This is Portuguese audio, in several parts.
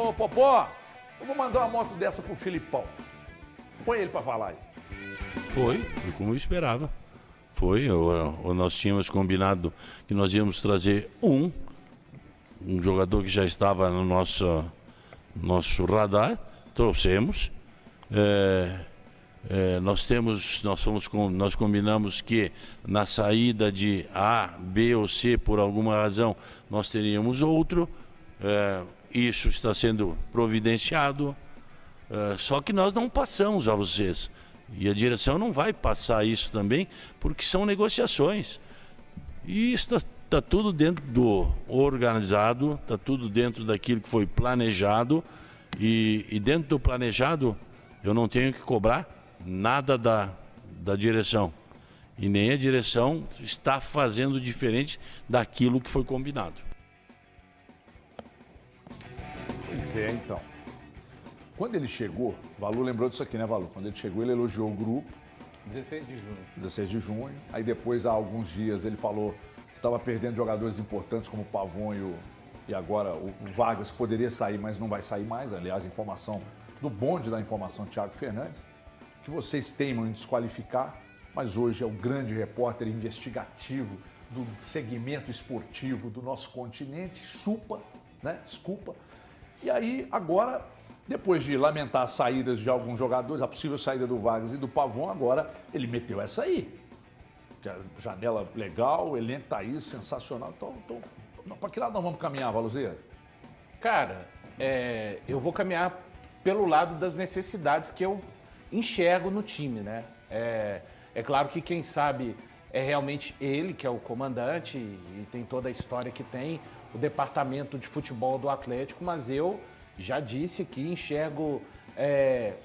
ô Popó, eu vou mandar uma moto dessa pro Filipão. Põe ele pra falar aí. Foi como eu esperava. Nós tínhamos combinado que nós íamos trazer um jogador que já estava no nosso radar, trouxemos. Nós combinamos que na saída de A, B ou C, por alguma razão, nós teríamos outro. Isso está sendo providenciado. Só que nós não passamos a vocês. E a direção não vai passar isso também, porque são negociações. E isso está tudo dentro do organizado, está tudo dentro daquilo que foi planejado. E dentro do planejado, eu não tenho que cobrar nada da direção. E nem a direção está fazendo diferente daquilo que foi combinado. Pois é, então. Quando ele chegou, Valu lembrou disso aqui, né, Valu? Quando ele chegou, ele elogiou o grupo. 16 de junho. 16 de junho. Aí depois, há alguns dias, ele falou que estava perdendo jogadores importantes como o Pavon e agora o Vargas, que poderia sair, mas não vai sair mais. Aliás, informação do bonde da informação, Thiago Fernandes, que vocês teimam em desqualificar, mas hoje é o grande repórter investigativo do segmento esportivo do nosso continente, chupa, né? Desculpa. E aí, agora, depois de lamentar as saídas de alguns jogadores, a possível saída do Vargas e do Pavon, agora ele meteu essa aí. Janela legal, o elenco tá aí, sensacional. Então, para que lado nós vamos caminhar, Valuzeira? Cara, eu vou caminhar pelo lado das necessidades que eu enxergo no time, né? É claro que quem sabe é realmente ele, que é o comandante, e tem toda a história que tem, o departamento de futebol do Atlético, mas eu já disse que enxergo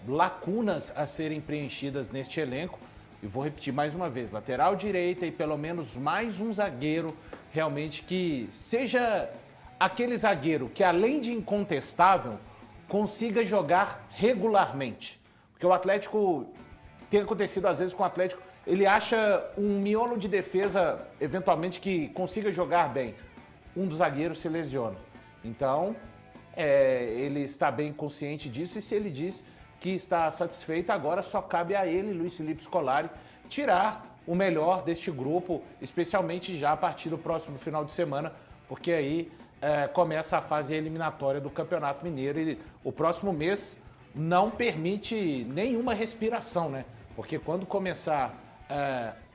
lacunas a serem preenchidas neste elenco. E vou repetir mais uma vez, lateral direita e pelo menos mais um zagueiro realmente que seja aquele zagueiro que, além de incontestável, consiga jogar regularmente. Porque o Atlético, tem acontecido às vezes com o Atlético, ele acha um miolo de defesa, eventualmente, que consiga jogar bem. Um dos zagueiros se lesiona. Então, ele está bem consciente disso, e se ele diz que está satisfeito, agora só cabe a ele, Luiz Felipe Scolari, tirar o melhor deste grupo, especialmente já a partir do próximo final de semana, porque aí começa a fase eliminatória do Campeonato Mineiro e o próximo mês não permite nenhuma respiração, né? Porque quando começar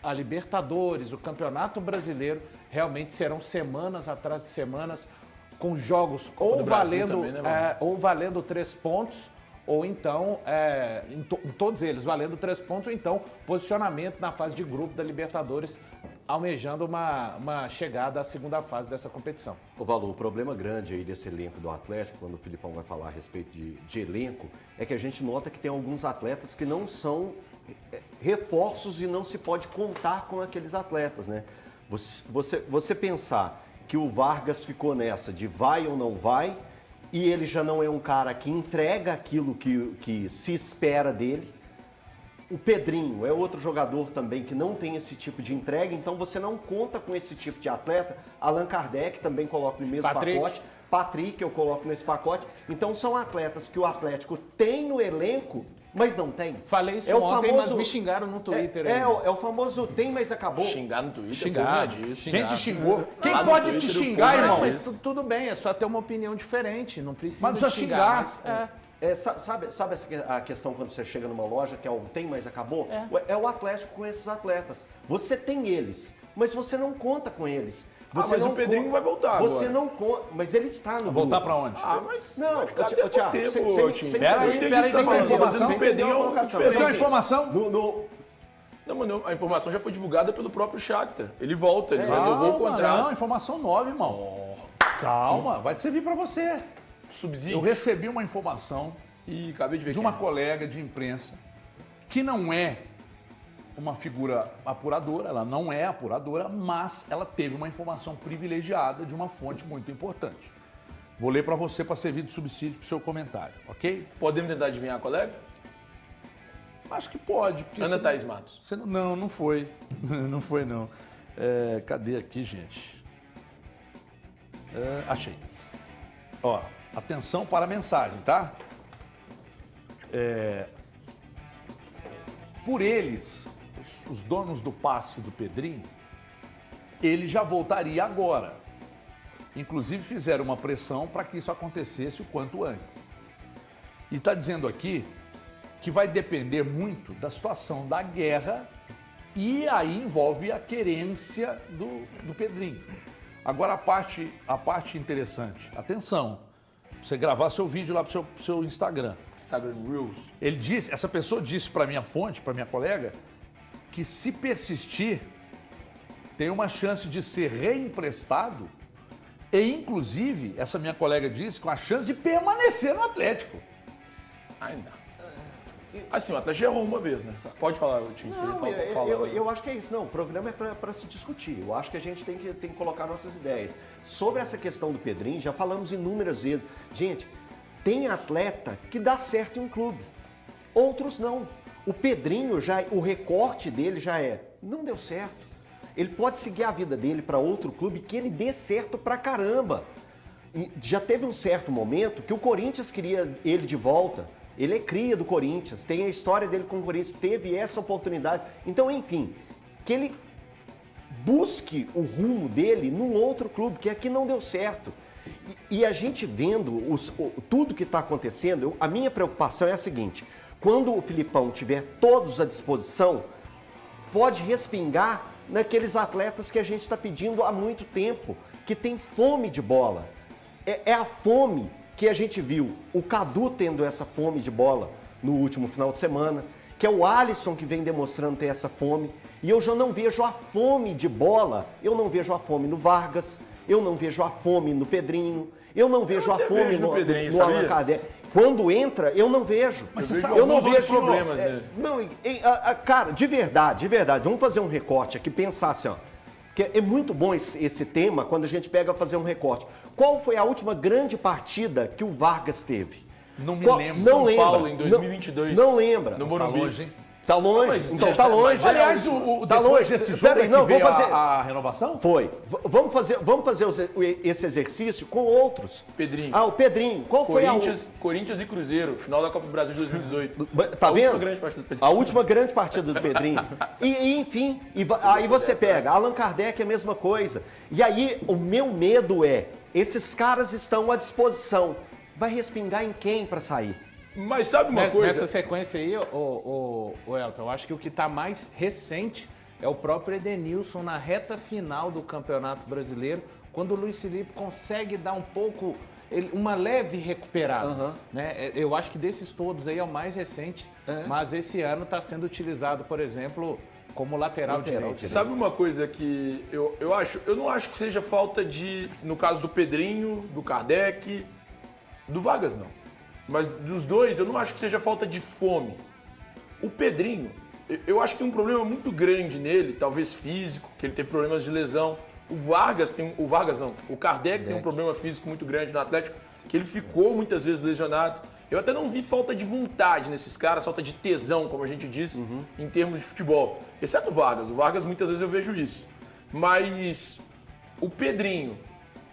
a Libertadores, o Campeonato Brasileiro, realmente serão semanas atrás de semanas, com jogos ou valendo, também, né, ou valendo 3 pontos, ou então, em todos eles, valendo 3 pontos, ou então posicionamento na fase de grupo da Libertadores, almejando uma chegada à segunda fase dessa competição. Ô Valu, o problema grande aí desse elenco do Atlético, quando o Filipão vai falar a respeito de elenco, é que a gente nota que tem alguns atletas que não são reforços e não se pode contar com aqueles atletas, né? Você pensar que o Vargas ficou nessa de vai ou não vai, e ele já não é um cara que entrega aquilo que se espera dele. O Pedrinho é outro jogador também que não tem esse tipo de entrega, então você não conta com esse tipo de atleta. Allan Kardec também coloca no mesmo pacote. Patrick eu coloco nesse pacote. Então são atletas que o Atlético tem no elenco, mas não tem. Falei isso ontem, mas me xingaram no Twitter. É o famoso tem, mas acabou. Xingar no Twitter? Quem te xingou? Quem pode te xingar, irmão? Mas tudo bem, é só ter uma opinião diferente, não precisa mas precisa xingar. Sabe a questão quando você chega numa loja que é o tem, mas acabou? É o Atlético com esses atletas. Você tem eles, mas você não conta com eles. Mas o Pedrinho vai voltar Você agora. não conta, mas ele está no Voltar pra onde? Mas não, vai ficar Thiago, Peraí, o Pedrinho é um Você tem uma informação? Não, mano, a informação já foi divulgada pelo próprio Shakhtar. Ele volta, ele renovou o contrato. Não, informação nova, irmão. Calma, vai servir pra você. Subsídio. Eu recebi uma informação E acabei de ver de uma colega de imprensa que não é uma figura apuradora, ela não é apuradora, mas ela teve uma informação privilegiada de uma fonte muito importante. Vou ler para você para servir de subsídio para o seu comentário, ok? Podemos tentar adivinhar, colega? Acho que pode. Ana Thaís Matos. Não foi. Não foi, não. Cadê aqui, gente? Achei. Ó, atenção para a mensagem, tá? Por eles, os donos do passe do Pedrinho, ele já voltaria agora. Inclusive fizeram uma pressão para que isso acontecesse o quanto antes. E está dizendo aqui que vai depender muito da situação da guerra e aí envolve a querência do Pedrinho. Agora a parte interessante, atenção, você gravar seu vídeo lá pro seu Instagram. Instagram Reels. Ele disse, essa pessoa disse para minha fonte, para minha colega, que se persistir, tem uma chance de ser reemprestado e, inclusive, essa minha colega disse, com a chance de permanecer no Atlético. Ainda. Assim, o Atlético errou uma vez, né? Pode falar, Tim. Não, eu acho que é isso. Não, o programa é para se discutir. Eu acho que a gente tem que colocar nossas ideias. Sobre essa questão do Pedrinho, já falamos inúmeras vezes. Gente, tem atleta que dá certo em um clube. Outros não. O Pedrinho, o recorte dele já não deu certo. Ele pode seguir a vida dele para outro clube que ele dê certo pra caramba. E já teve um certo momento que o Corinthians queria ele de volta. Ele é cria do Corinthians, tem a história dele com o Corinthians, teve essa oportunidade. Então, enfim, que ele busque o rumo dele num outro clube, que aqui não deu certo. E a gente vendo tudo que está acontecendo, a minha preocupação é a seguinte: quando o Filipão tiver todos à disposição, pode respingar naqueles atletas que a gente está pedindo há muito tempo, que tem fome de bola. É a fome que a gente viu o Cadu tendo essa fome de bola no último final de semana, que é o Alisson que vem demonstrando ter essa fome, e eu já não vejo a fome de bola, eu não vejo a fome no Vargas, eu não vejo a fome no Pedrinho, eu não vejo a fome no Allan Kardec. Quando entra, eu não vejo. Mas você sabe, eu não vejo problemas dele. Cara, de verdade, vamos fazer um recorte aqui, pensar assim, ó, que é muito bom esse tema quando a gente pega fazer um recorte. Qual foi a última grande partida que o Vargas teve? Não me lembro. São Paulo em 2022. Não lembra. No Morumbi. Tá longe, hein? Tá longe, então tá longe. Aliás, depois desse jogo Peraí, não, veio vamos fazer a renovação? Foi. Vamos fazer esse exercício com outros. Pedrinho. O Pedrinho. Qual foi Corinthians e Cruzeiro, final da Copa do Brasil de 2018. Tá vendo? Última grande partida do Pedrinho. A última grande partida do Pedrinho. Enfim, aí você pega, Allan Kardec é a mesma coisa. E aí, o meu medo esses caras estão à disposição. Vai respingar em quem para sair? Mas sabe uma coisa? Nessa sequência aí, o Elton, eu acho que o que está mais recente é o próprio Edenilson na reta final do Campeonato Brasileiro, quando o Luiz Felipe consegue dar um pouco, uma leve recuperada. Né? Eu acho que desses todos aí é o mais recente, mas esse ano está sendo utilizado, por exemplo, como lateral direito. Sabe uma coisa que eu não acho que seja falta de, no caso do Pedrinho, do Kardec, do Vargas não. Mas dos dois, eu não acho que seja falta de fome. O Pedrinho, eu acho que tem um problema muito grande nele, talvez físico, que ele teve problemas de lesão. O Kardec tem um problema físico muito grande no Atlético, que ele ficou muitas vezes lesionado. Eu até não vi falta de vontade nesses caras, falta de tesão, como a gente diz, em termos de futebol. Exceto o Vargas. O Vargas, muitas vezes eu vejo isso. Mas o Pedrinho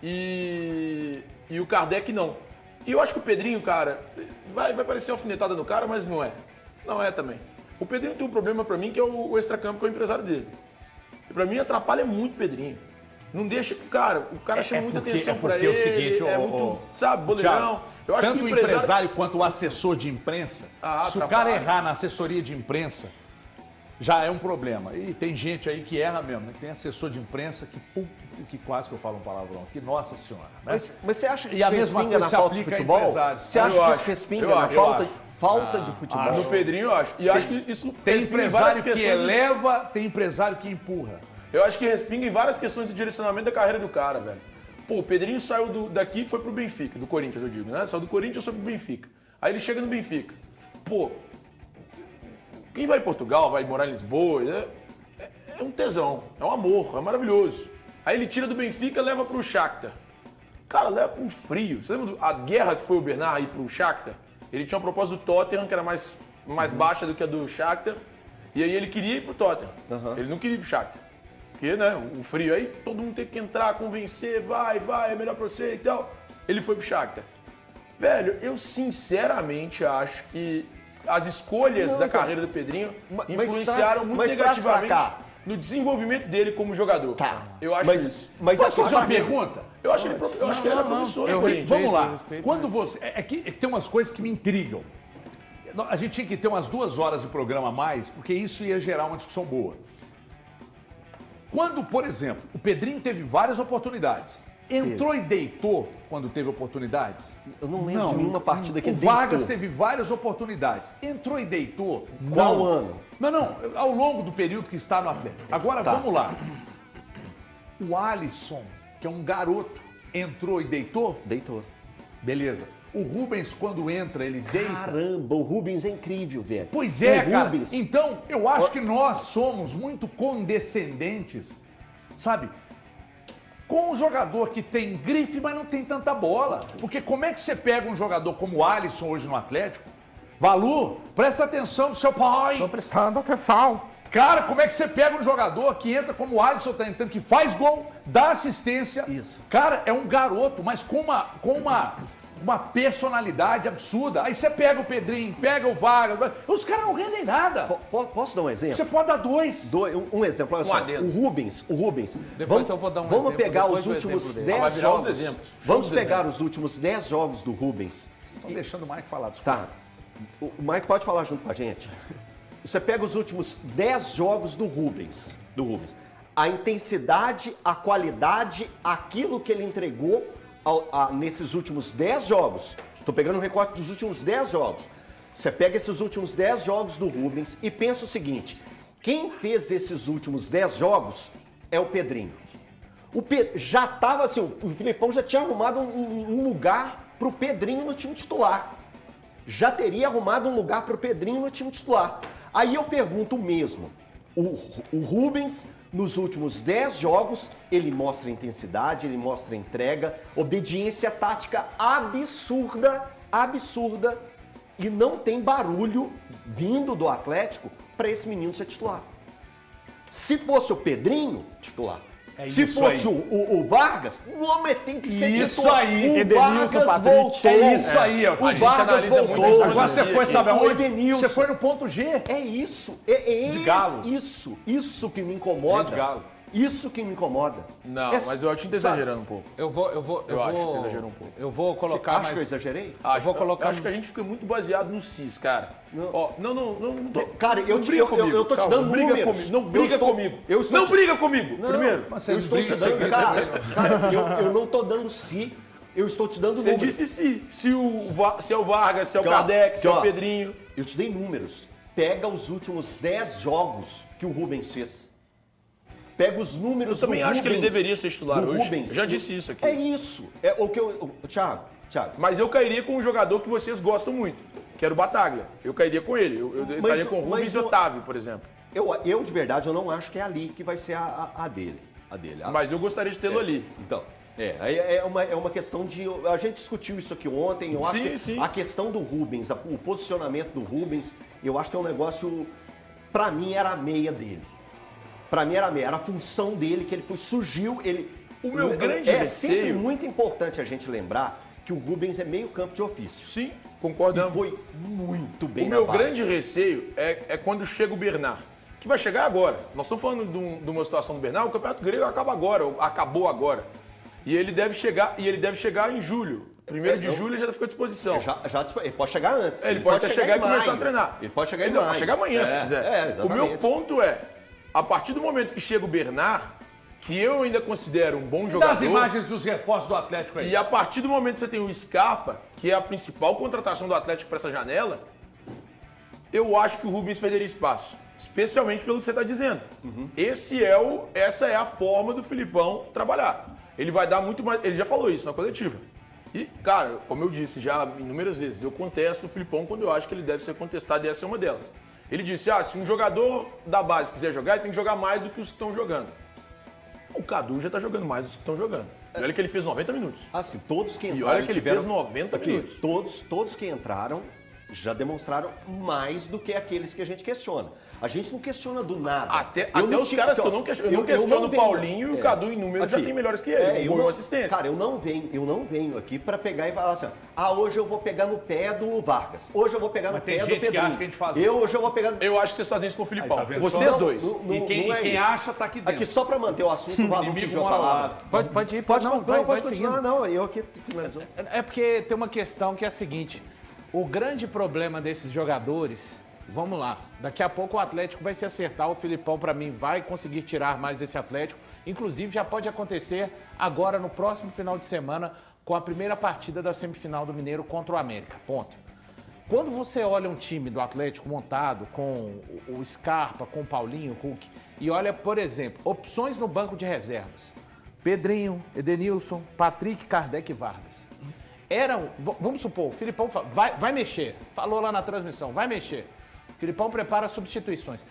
e o Kardec não. E eu acho que o Pedrinho, cara, vai parecer alfinetada no cara, mas não é. Não é também. O Pedrinho tem um problema pra mim, que é o extracampo, que é o empresário dele. E pra mim atrapalha muito o Pedrinho. Não deixa... Cara, o cara chama muita atenção pra ele. É o seguinte, muito, sabe, boleirão. Eu acho tanto que o empresário quanto o assessor de imprensa, se o cara errar na assessoria de imprensa, já é um problema. E tem gente aí que erra mesmo, né? Tem assessor de imprensa que quase que eu falo um palavrão, que nossa senhora. Né? Mas você acha que e isso a mesma respinga coisa na falta de futebol? Você acha que isso respinga na falta de futebol? No Pedrinho eu acho. E acho que isso tem empresário que eleva, tem empresário que empurra. Eu acho que respinga em várias questões de direcionamento da carreira do cara, velho. Pô, o Pedrinho saiu daqui e foi pro Benfica, do Corinthians, eu digo, né? Saiu do Corinthians e foi pro Benfica. Aí ele chega no Benfica. Pô, quem vai em Portugal, vai morar em Lisboa, é um tesão, é um amor, é maravilhoso. Aí ele tira do Benfica e leva pro Shakhtar. Cara, leva pro frio. Você lembra a guerra que foi o Bernard ir pro Shakhtar? Ele tinha uma proposta do Tottenham, que era mais baixa do que a do Shakhtar. E aí ele queria ir pro Tottenham. Ele não queria ir pro Shakhtar. Porque, né, o frio aí, todo mundo tem que entrar, convencer, vai, é melhor pra você e tal. Ele foi pro Shakhtar. Velho, eu sinceramente acho que as escolhas da carreira do Pedrinho influenciaram muito negativamente no desenvolvimento dele como jogador. Tá. Eu acho isso. Mas posso fazer uma pergunta? Eu acho que ele era promissor. Vamos lá. Quando você. É que tem umas coisas que me intrigam. A gente tinha que ter umas 2 horas de programa a mais, porque isso ia gerar uma discussão boa. Quando, por exemplo, o Pedrinho teve várias oportunidades, entrou e deitou quando teve oportunidades? Eu não lembro de nenhuma partida que o ele deitou. Vargas teve várias oportunidades, entrou e deitou? Qual Não. ano? Não, ao longo do período que está no Atlético. Agora, vamos lá. O Alisson, que é um garoto, entrou e deitou? Deitou. Beleza. O Rubens, quando entra, ele deita? Caramba, o Rubens é incrível, velho. Pois é, O cara. Rubens. Então, eu acho que nós somos muito condescendentes, sabe? Com um jogador que tem grife, mas não tem tanta bola. Porque como é que você pega um jogador como o Alisson hoje no Atlético? Valu, presta atenção no seu pai. Tô prestando atenção. Cara, como é que você pega um jogador que entra como o Alisson tá entrando, que faz gol, dá assistência? Isso. Cara, é um garoto, mas com uma personalidade absurda. Aí você pega o Pedrinho, pega o Vargas, os caras não rendem nada. Posso dar um exemplo? Você pode dar 2. Um exemplo, olha só. adendo. O Rubens. Depois eu vou dar um Vamos exemplo, pegar depois os do últimos exemplo dele. 10 Vai virar os jogos. exemplos. Vamos Os pegar exemplos. os últimos 10 jogos do Rubens. Estão deixando o Mike falar, desculpa. Tá. O Mike pode falar junto com a gente. Você pega os últimos 10 jogos do Rubens. A intensidade, a qualidade, aquilo que ele entregou nesses últimos 10 jogos. Estou pegando um recorte dos últimos 10 jogos. Você pega esses últimos 10 jogos do Rubens e pensa o seguinte: quem fez esses últimos 10 jogos é o Pedrinho. Já estava assim, o Filipão já tinha arrumado um lugar para o Pedrinho no time titular. Já teria arrumado um lugar para o Pedrinho no time titular. Aí eu pergunto mesmo, o Rubens, nos últimos 10 jogos, ele mostra intensidade, ele mostra entrega, obediência tática absurda, e não tem barulho vindo do Atlético para esse menino ser titular. Se fosse o Pedrinho, titular. Se fosse o Vargas, o homem tem que ser Isso titular. aí. O Vargas voltou. É isso aí, ó. O gente Vargas analisa muito voltou. isso. Agora você foi, sabe O aonde? Edenilson. Você foi no ponto G. É isso. É De galo. Isso que me incomoda. De galo. Isso que me incomoda. Não, É- mas eu acho que tá exagerando um pouco. Eu acho que você exagerou um pouco. Eu vou Você colocar acha mais. que eu exagerei? vou colocar- Eu acho que a gente fica muito baseado no CIS, cara. Não. Ó, não tô. Cara, não briga comigo. eu tô te Calma, dando não briga números. comigo. Não briga comigo. Não briga comigo. Não, Primeiro. Mas você eu não estou te briga, dando, você cara, eu não tô dando si, eu estou te dando Você números. disse sim. Se é o Vargas, se é o Aqui, ó. Kardec, se é Aqui, o ó. Pedrinho. Eu te dei números. Pega os últimos 10 jogos que o Rubens fez. Pega os números Eu também do acho que ele Rubens, deveria ser titular do hoje. Rubens. Eu já disse isso aqui. É isso. É o que eu... Thiago, Mas eu cairia com um jogador que vocês gostam muito, que era o Bataglia. Eu cairia com ele. Eu cairia com o Rubens e Otávio, por exemplo. eu de verdade, eu não acho que é ali que vai ser a dele. Mas eu gostaria de tê-lo ali. Então, é uma questão de... A gente discutiu isso aqui ontem, eu acho Sim, que sim. a questão do Rubens, o posicionamento do Rubens, eu acho que é um negócio... Pra mim, era a meia dele. Pra mim, era a meia. Era a função dele, que ele surgiu, ele... O meu grande É receio- sempre muito importante a gente lembrar que o Rubens é meio campo de ofício. Sim, E concordamos. foi muito bem O na meu base. grande receio é quando chega o Bernard, que vai chegar agora. Nós estamos falando de uma situação do Bernard, o Campeonato Grego acaba agora, ou acabou agora. E ele deve chegar em julho. 1º de julho ele já ficou à disposição. Ele pode chegar antes. Ele pode até chegar e em começar a maio. treinar. Ele pode chegar em Ele maio. pode chegar amanhã, se quiser. O meu Exatamente. ponto é, a partir do momento que chega o Bernard, que eu ainda considero um bom Das jogador, imagens dos reforços do Atlético aí. e a partir do momento que você tem o Scarpa, que é a principal contratação do Atlético para essa janela, eu acho que o Rubens perderia espaço. Especialmente pelo que você está dizendo. Essa é a forma do Filipão trabalhar. Ele vai dar muito mais. Ele já falou isso na coletiva. E, cara, como eu disse já inúmeras vezes, eu contesto o Filipão quando eu acho que ele deve ser contestado, e essa é uma delas. Ele disse: se um jogador da base quiser jogar, ele tem que jogar mais do que os que estão jogando. O Cadu já está jogando mais do que estão jogando. E olha que ele fez 90 minutos. Assim, todos que entraram E olha que ele tiveram... fez 90 Aqui, minutos. Todos que entraram já demonstraram mais do que aqueles que a gente questiona. A gente não questiona do nada. Até os caras que eu não questiono o Paulinho e o Cadu em número já tem melhores que ele. Gol e assistência. Cara, eu não venho aqui pra pegar e falar assim, hoje eu vou pegar no pé do Vargas. Hoje eu vou pegar no pé do Pedrinho. Que acha que a gente faz hoje eu vou pegar no... Eu acho que vocês fazem isso com o Filipão. Aí, tá vendo? Vocês dois. E quem acha tá aqui dentro. Aqui só pra manter o assunto, o Valu pediu a palavra. Pode ir, Pode vai continuar, não. Eu aqui finalizou. É porque tem uma questão que é a seguinte: o grande problema desses jogadores, vamos lá, daqui a pouco o Atlético vai se acertar, o Filipão, para mim, vai conseguir tirar mais desse Atlético. Inclusive, já pode acontecer agora no próximo final de semana, com a primeira partida da semifinal do Mineiro contra o América. Ponto. Quando você olha um time do Atlético montado com o Scarpa, com o Paulinho, o Hulk, e olha, por exemplo, opções no banco de reservas: Pedrinho, Edenilson, Patrick, Kardec e Vargas. Vamos supor, o Filipão vai mexer, falou lá na transmissão, vai mexer. O Filipão prepara substituições.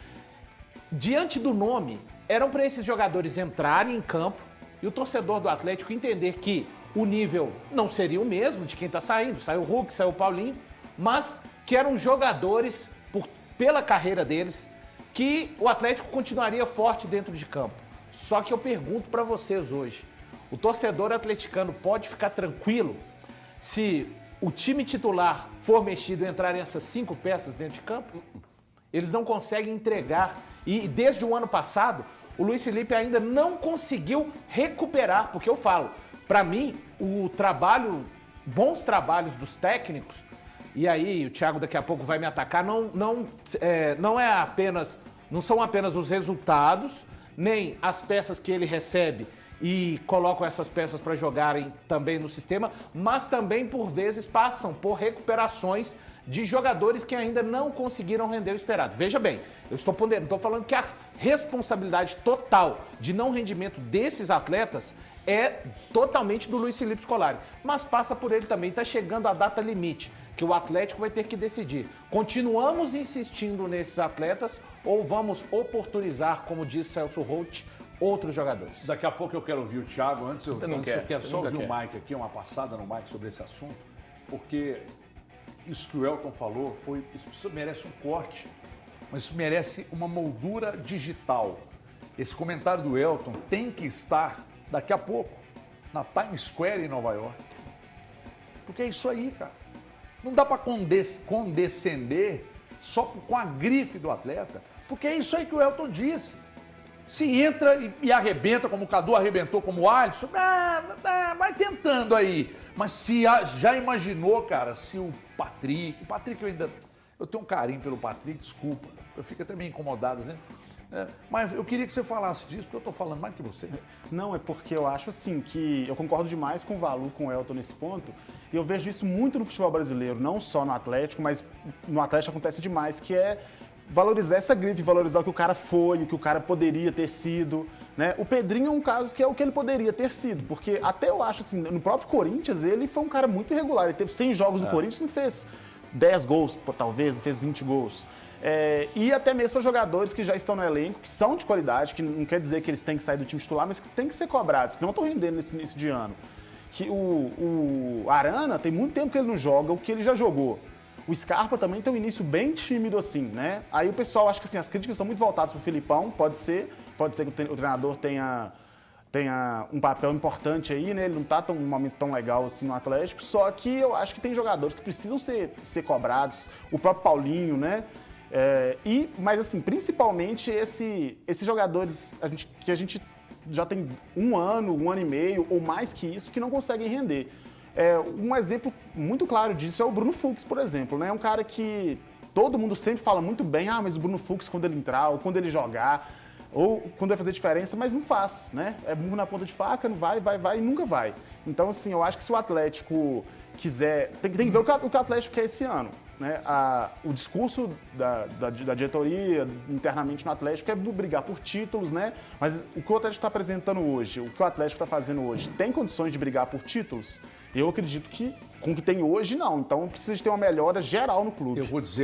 Diante do nome, eram para esses jogadores entrarem em campo e o torcedor do Atlético entender que o nível não seria o mesmo de quem está saindo. Saiu o Hulk, saiu o Paulinho, mas que eram jogadores, pela carreira deles, que o Atlético continuaria forte dentro de campo. Só que eu pergunto para vocês hoje, o torcedor atleticano pode ficar tranquilo se o time titular for mexido e entrarem essas 5 peças dentro de campo? Eles não conseguem entregar. E desde o ano passado, o Luiz Felipe ainda não conseguiu recuperar, porque eu falo, para mim, bons trabalhos dos técnicos, e aí o Thiago daqui a pouco vai me atacar, não são apenas os resultados, nem as peças que ele recebe e colocam essas peças para jogarem também no sistema, mas também, por vezes, passam por recuperações de jogadores que ainda não conseguiram render o esperado. Veja bem, eu estou ponderando, estou falando que a responsabilidade total de não rendimento desses atletas é totalmente do Luiz Felipe Scolari, mas passa por ele também. Está chegando a data limite, que o Atlético vai ter que decidir. Continuamos insistindo nesses atletas ou vamos oportunizar, como diz Celso Roth, outros jogadores? Daqui a pouco eu quero ouvir o Thiago. Antes eu quero só ouvir quer. o Mike aqui, uma passada no Mike sobre esse assunto, porque isso que o Elton falou, isso merece um corte, mas isso merece uma moldura digital. Esse comentário do Elton tem que estar daqui a pouco na Times Square em Nova York. Porque é isso aí, cara. Não dá para condescender só com a grife do atleta, porque é isso aí que o Elton disse. Se entra e arrebenta, como o Cadu arrebentou, como o Alisson, vai tentando aí. Mas se já imaginou, cara, se o Patrick eu tenho um carinho pelo Patrick, desculpa, eu fico até meio incomodado, né? Mas eu queria que você falasse disso, porque eu estou falando mais que você. Não, é porque eu acho assim que eu concordo demais com o Valu, com o Elton nesse ponto, e eu vejo isso muito no futebol brasileiro, não só no Atlético, mas no Atlético acontece demais, que é valorizar essa grife, valorizar o que o cara foi, o que o cara poderia ter sido, né? O Pedrinho é um caso que é o que ele poderia ter sido, porque até eu acho assim, no próprio Corinthians, ele foi um cara muito irregular, ele teve 100 jogos no Corinthians, não fez 10 gols, talvez, não fez 20 gols. E até mesmo para jogadores que já estão no elenco, que são de qualidade, que não quer dizer que eles têm que sair do time titular, mas que têm que ser cobrados, que não estão rendendo nesse início de ano. Que o Arana tem muito tempo que ele não joga o que ele já jogou. O Scarpa também tem um início bem tímido assim, né? Aí o pessoal acha que assim, as críticas são muito voltadas para o Filipão, pode ser que o treinador tenha um papel importante aí, né? Ele não está num momento tão legal assim no Atlético, só que eu acho que tem jogadores que precisam ser cobrados, o próprio Paulinho, né? Mas assim, principalmente esses jogadores que a gente já tem um ano e meio ou mais que isso, que não conseguem render. Um exemplo muito claro disso é o Bruno Fux, por exemplo, né? É um cara que todo mundo sempre fala muito bem, mas o Bruno Fux quando ele entrar, ou quando ele jogar, ou quando vai fazer diferença, mas não faz, né? É burro na ponta de faca, não vai e nunca vai. Então, assim, eu acho que se o Atlético quiser... Tem que ver o que o Atlético quer esse ano, né? O discurso da diretoria internamente no Atlético é brigar por títulos, né? Mas o que o Atlético está apresentando hoje, o que o Atlético está fazendo hoje, tem condições de brigar por títulos? Eu acredito que com o que tem hoje, não. Então precisa de ter uma melhora geral no clube. Eu vou dizer